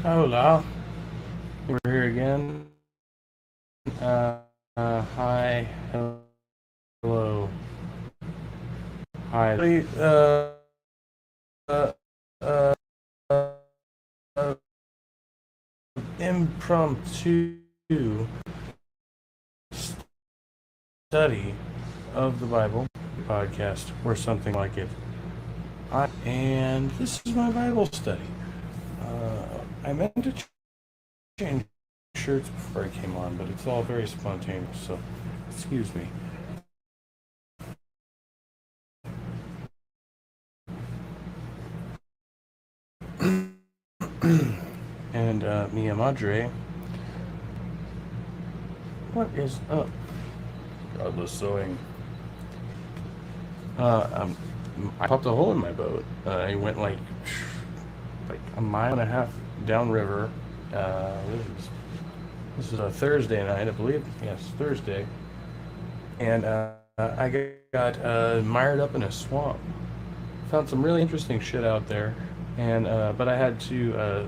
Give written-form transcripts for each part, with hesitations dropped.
Hola, we're here again. Hi, hello, hi. Uh, uh, uh, Impromptu study of the Bible podcast, or something like it. And this is my Bible study. I meant to change shirts before I came on, but it's all very spontaneous, so excuse me. And Mia Madre, what is up? Godless sewing. I popped a hole in my boat. I went like a mile and a half downriver. This is a Thursday night, I believe. Yes, Thursday. And I got mired up in a swamp. Found some really interesting shit out there, and but I had to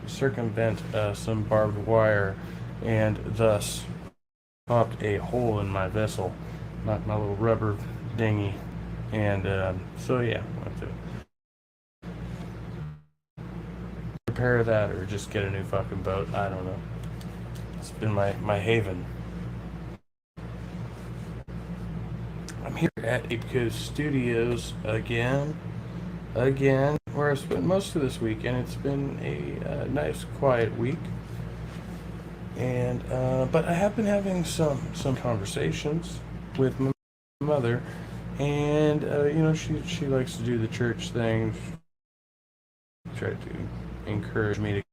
circumvent some barbed wire, and thus popped a hole in my vessel, not my little rubber dinghy. And so yeah, I have to repair that or just get a new fucking boat. I don't know. It's been my haven. I'm here at Apeco Studios again, where I spent most of this week, and it's been a nice, quiet week. And but I have been having some conversations with my mother, and she likes to do the church thing. She tried to encourage me to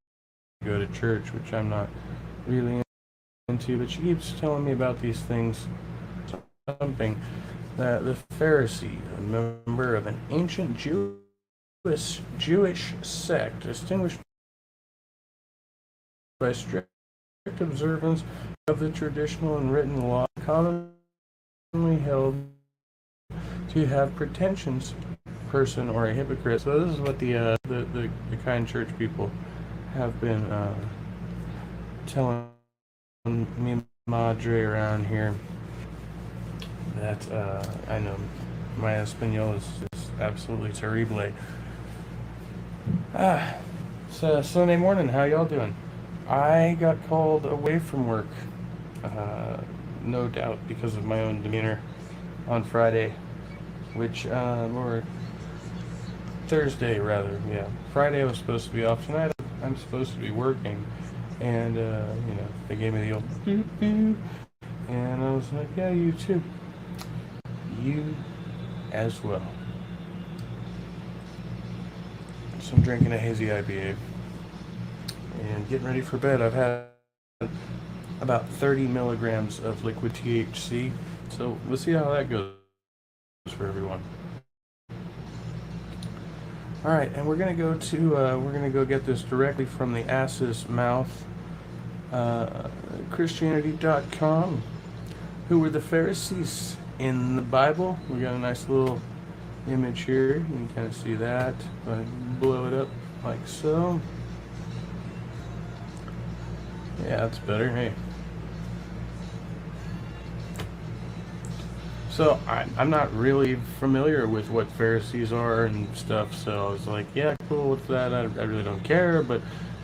go to church, which I'm not really into, but she keeps telling me about these things. Something that the Pharisee, a member of an ancient Jewish sect, distinguished by strict observance of the traditional and written law, commonly held to have pretensions, person or a hypocrite. So this is what the kind church people have been telling me, Madre, around here. That I know my Espanol is absolutely terrible. It's Sunday morning. How y'all doing? I got called away from work, no doubt because of my own demeanor, on Friday, or Thursday rather. Yeah, Friday I was supposed to be off. Tonight I'm supposed to be working, and they gave me the old and I was like, yeah, you too. You as well. So I'm drinking a hazy IPA and getting ready for bed. I've had about 30 milligrams of liquid THC, so we'll see how that goes for everyone. All right, and we're gonna go get this directly from the ass's mouth. Christianity.com. Who were the Pharisees in the Bible? We got a nice little image here. You can kind of see that. If I blow it up like so. Yeah, that's better. Hey. So I'm not really familiar with what Pharisees are and stuff. So I was like, yeah, cool. What's that? I really don't care. But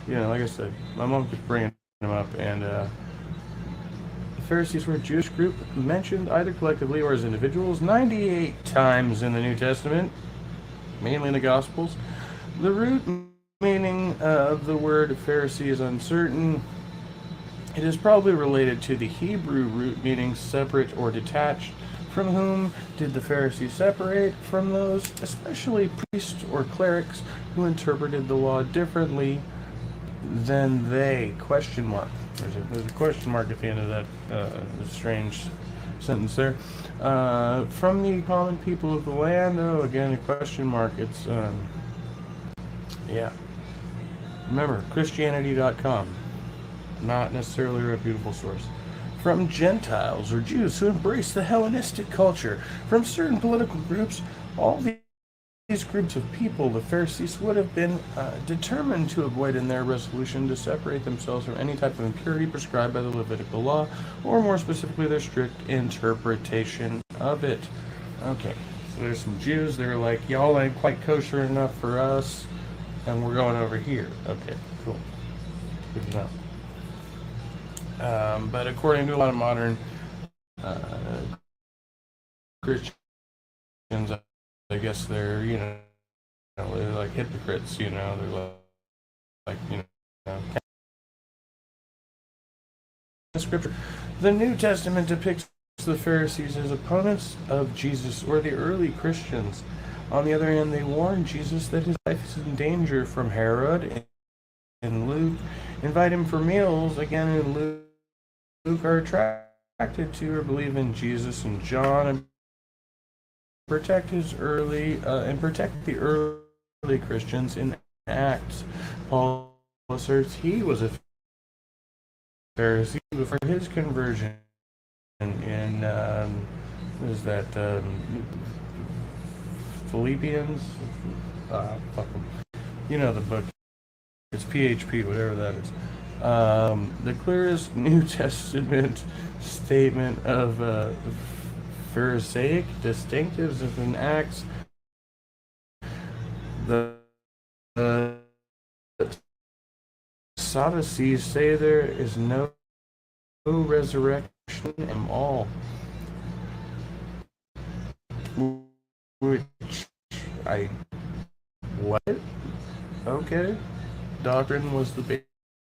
like I said, my mom keeps bringing them up, and the Pharisees were a Jewish group mentioned either collectively or as individuals 98 times in the New Testament, mainly in the Gospels. The root meaning of the word Pharisee is uncertain. It is probably related to the Hebrew root meaning separate or detached. From whom did the Pharisees separate? From those, especially priests or clerics, who interpreted the law differently than they? Question mark. There's a question mark at the end of that strange sentence there. From the common people of the land. Oh, again, a question mark. It's yeah. Remember, Christianity.com. Not necessarily a reputable source. From Gentiles or Jews who embrace the Hellenistic culture. From certain political groups, all these groups of people, the Pharisees, would have been determined to avoid in their resolution to separate themselves from any type of impurity prescribed by the Levitical law, or more specifically, their strict interpretation of it. Okay, so there's some Jews, they're like, y'all ain't quite kosher enough for us, and we're going over here. Okay, cool. Good to know. But according to a lot of modern Christians, I guess they're, they're like hypocrites, they're Scripture. The New Testament depicts the Pharisees as opponents of Jesus or the early Christians. On the other hand, they warn Jesus that his life is in danger from Herod and Luke. Invite him for meals, again in Luke are attracted to or believe in Jesus and John and protect the early Christians in Acts. Paul asserts he was a Pharisee before his conversion in what is that Philippians? Fuck 'em. The book. It's PHP, whatever that is. The clearest New Testament statement of Pharisaic distinctives is in Acts. The Sadducees say there is no resurrection in all, which what? Okay. Doctrine was the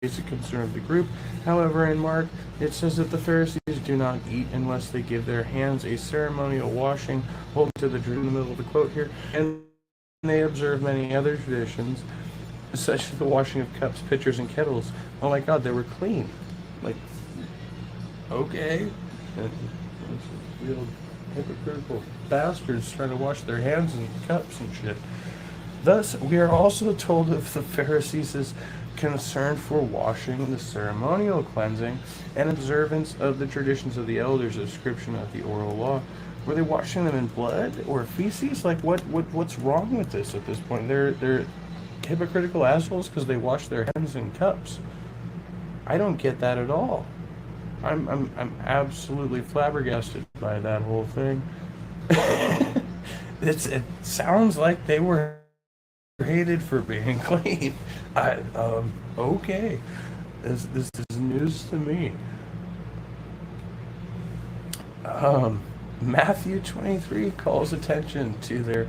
basic concern of the group. However, in Mark, it says that the Pharisees do not eat unless they give their hands a ceremonial washing, holding to the in the middle of the quote here, and they observe many other traditions, such as the washing of cups, pitchers, and kettles. Oh my God, they were clean. Like, okay. Real hypocritical bastards trying to wash their hands and cups and shit. Thus, we are also told of the Pharisees' concern for washing, the ceremonial cleansing, and observance of the traditions of the elders, description of the oral law. Were they washing them in blood or feces? Like, what's wrong with this at this point? They're hypocritical assholes because they wash their hands in cups. I don't get that at all. I'm absolutely flabbergasted by that whole thing. It sounds like they were hated for being clean. Okay. This is news to me. Matthew 23 calls attention to their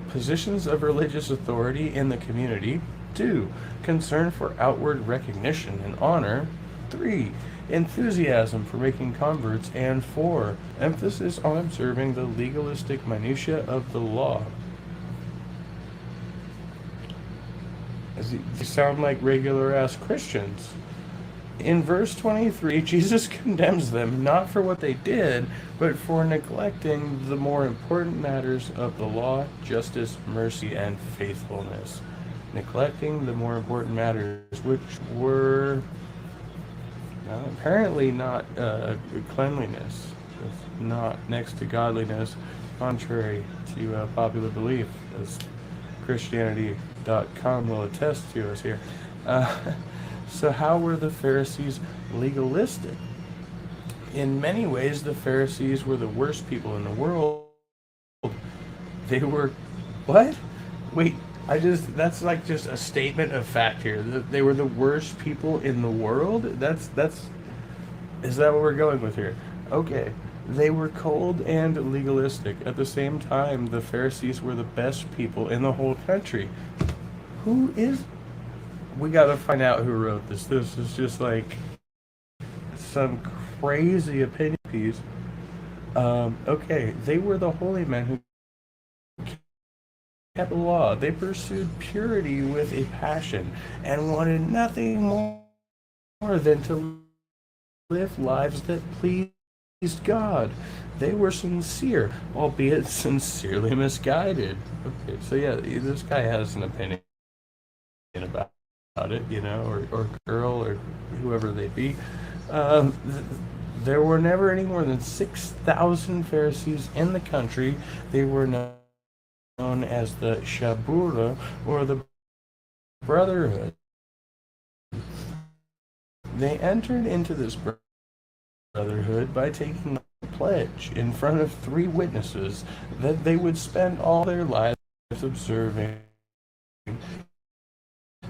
positions of religious authority in the community. 2. Concern for outward recognition and honor. 3. Enthusiasm for making converts. And 4. Emphasis on observing the legalistic minutiae of the law. They sound like regular-ass Christians. In verse 23, Jesus condemns them not for what they did, but for neglecting the more important matters of the law, justice, mercy, and faithfulness. Neglecting the more important matters, which were apparently not cleanliness. It's not next to godliness, contrary to popular belief, as Christianity.com will attest to us here. So how were the Pharisees legalistic? In many ways, the Pharisees were the worst people in the world. They were, what? Wait, that's like just a statement of fact here. They were the worst people in the world? Is that what we're going with here? Okay. They were cold and legalistic. At the same time, the Pharisees were the best people in the whole country. We gotta find out who wrote this. This is just like some crazy opinion piece. Okay, they were the holy men who kept the law. They pursued purity with a passion and wanted nothing more than to live lives that pleased God. They were sincere, albeit sincerely misguided. Okay, so yeah, this guy has an opinion about it, or girl, or whoever they be. There were never any more than 6,000 Pharisees in the country. They were known known as the Shabura, or the Brotherhood. They entered into this brotherhood by taking a pledge in front of 3 witnesses that they would spend all their lives observing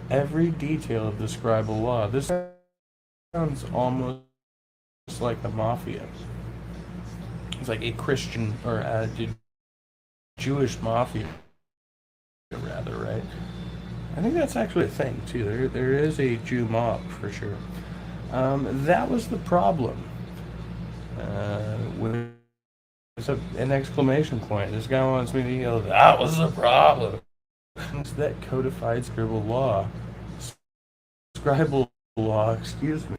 every detail of the scribal law. This sounds almost like the mafia. It's like a Christian or a Jewish mafia, rather, right? I think that's actually a thing too. There is a Jew mob for sure. That was the problem. With an exclamation point. This guy wants me to yell, "That was the problem." That codified scribal law. Scribal law, excuse me.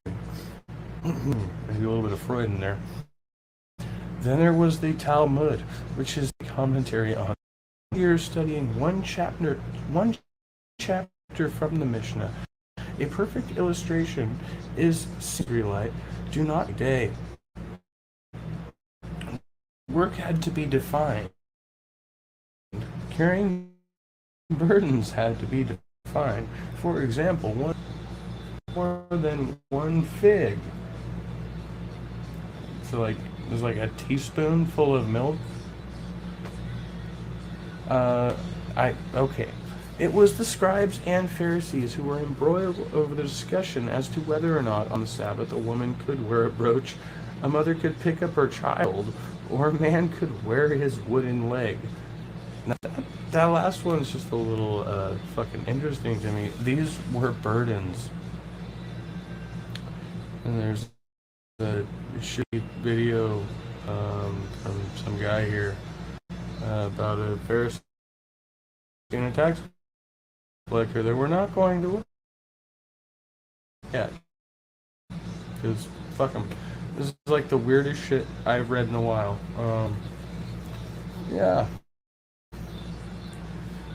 Maybe a little bit of Freud in there. Then there was the Talmud, which is a commentary on. You're studying one chapter from the Mishnah. A perfect illustration is Israelite. Do not day. Work had to be defined. Carrying burdens had to be defined. For example, more than one fig. So like there's like a teaspoon full of milk. Okay. It was the scribes and Pharisees who were embroiled over the discussion as to whether or not on the Sabbath a woman could wear a brooch, a mother could pick up her child, or a man could wear his wooden leg. Now, that last one is just a little fucking interesting to me. These were burdens. And there's a shitty video from some guy here about a Pharisee and a tax collector that we're not going to look at. Because, fuck them. This is like the weirdest shit I've read in a while. Yeah.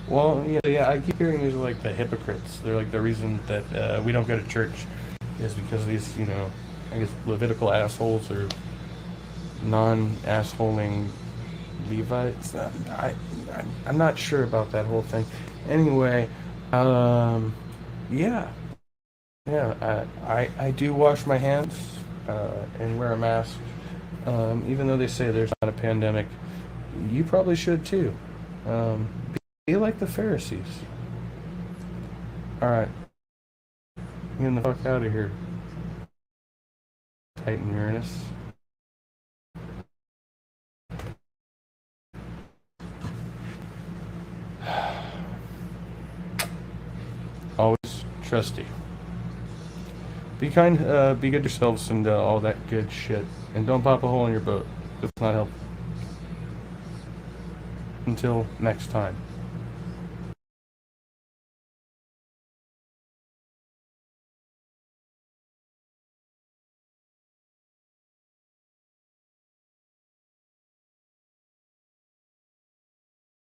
Well, yeah, I keep hearing these are like the hypocrites. They're like the reason that we don't go to church is because of these, I guess Levitical assholes or non-assholing Levites. I'm not sure about that whole thing. Anyway, yeah, I do wash my hands and wear a mask. Even though they say there's not a pandemic, you probably should too. Be like the Pharisees. All right, getting the fuck out of here. Titan Uranus. Always trusty. Be kind, be good yourselves, and all that good shit. And don't pop a hole in your boat. It's not helpful. Until next time.